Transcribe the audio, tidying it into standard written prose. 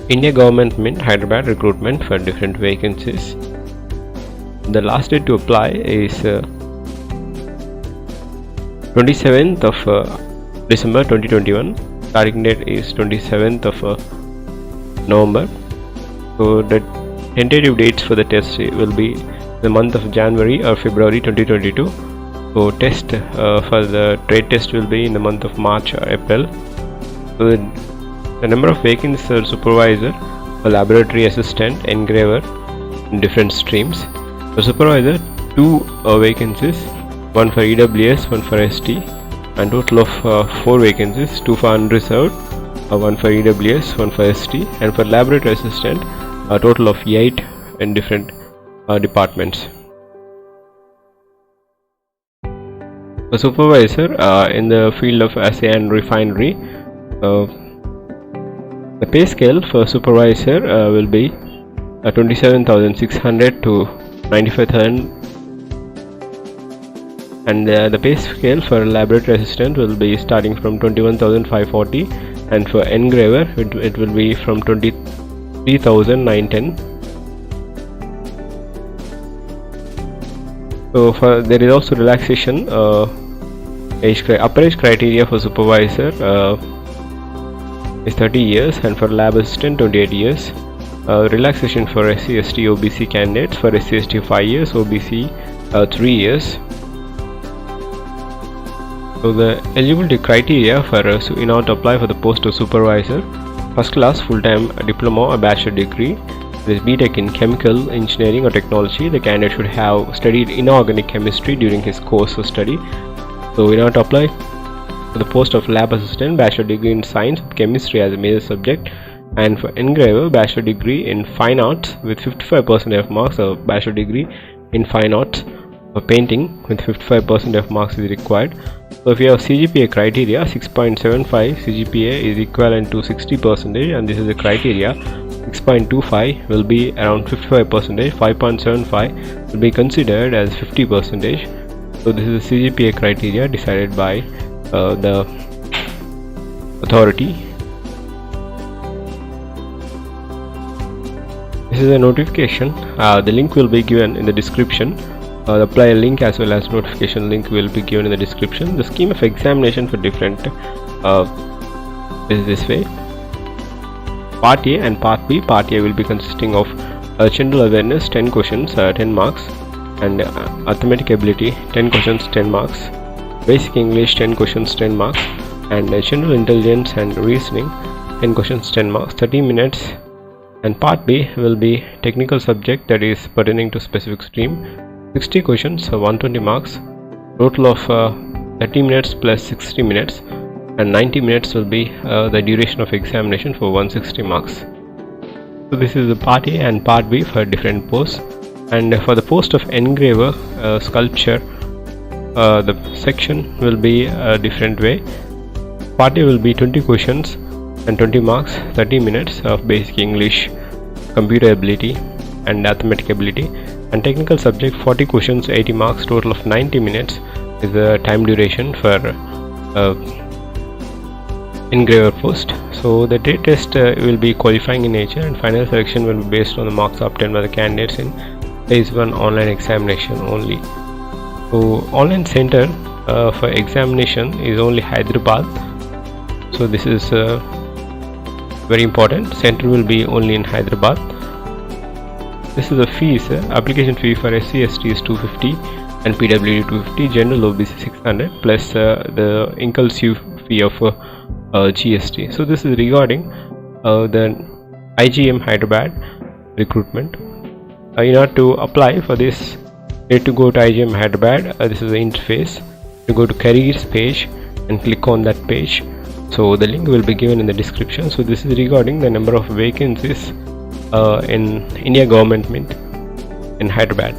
India Government Mint Hyderabad recruitment for different vacancies. The last date to apply is 27th of December 2021. Starting date is 27th of November. So the tentative dates for the test will be the month of January or February 2022. So test for the trade test will be in the month of March or April. So the number of vacancies are supervisor, a laboratory assistant, engraver in different streams. For supervisor, 2 vacancies, one for EWS, one for ST, and total of 4 vacancies, 2 for unreserved, one for EWS, one for ST, and for laboratory assistant, a total of 8 in different departments. For supervisor in the field of assay and refinery, the pay scale for supervisor will be 27,600 to 95,000, and the pay scale for laboratory assistant will be starting from 21,540, and for engraver it will be from 23,910. So there is also relaxation upper age criteria for supervisor is 30 years, and for lab assistant 28 years. Relaxation for SC, ST, OBC candidates. For SC, ST 5 years, OBC 3 years. So the eligibility criteria for in order to apply for the post of supervisor: first class, full-time diploma or bachelor degree. There is BTech in chemical engineering or technology. The candidate should have studied inorganic chemistry during his course of study. So in order to apply for the post of lab assistant, bachelor degree in science with chemistry as a major subject, and for engraver, bachelor degree in fine arts with 55% of marks, or bachelor degree in fine arts. For painting with 55% of marks is required. So if you have CGPA criteria, 6.75 CGPA is equivalent to 60%, and this is the criteria. 6.25 will be around 55%, 5.75 will be considered as 50%. So this is the CGPA criteria decided by the authority. This is a notification. The link will be given in the description. The apply link as well as notification link will be given in the description. The scheme of examination for different is this way. Part A and Part B. Part A will be consisting of general awareness 10 questions 10 marks, and arithmetic ability 10 questions 10 marks, basic English 10 questions 10 marks, and general intelligence and reasoning 10 questions 10 marks, 30 minutes. And Part B will be technical subject that is pertaining to specific stream, 60 questions 120 marks, total of 30 minutes plus 60 minutes, and 90 minutes will be the duration of examination for 160 marks. So this is the Part A and Part B for different posts. And for the post of engraver sculpture, the section will be a different way. Part A will be 20 questions and 20 marks, 30 minutes of basic English, computer ability and arithmetic ability, and technical subject 40 questions 80 marks, total of 90 minutes is the time duration for engraver post. So the trade test will be qualifying in nature, and final selection will be based on the marks obtained by the candidates in phase 1 online examination only. So online center for examination is only Hyderabad. So this is very important. Center will be only in Hyderabad. This is the fees. Application fee for SC, ST is 250 and PWD 250, general OBC 600 plus the inclusive fee of GST. So this is regarding the IGM Hyderabad recruitment. In order to apply for this, you need to go to IGM Hyderabad. This is the interface. You go to careers page and click on that page. So the link will be given in the description. So this is regarding the number of vacancies in India Government Mint in Hyderabad.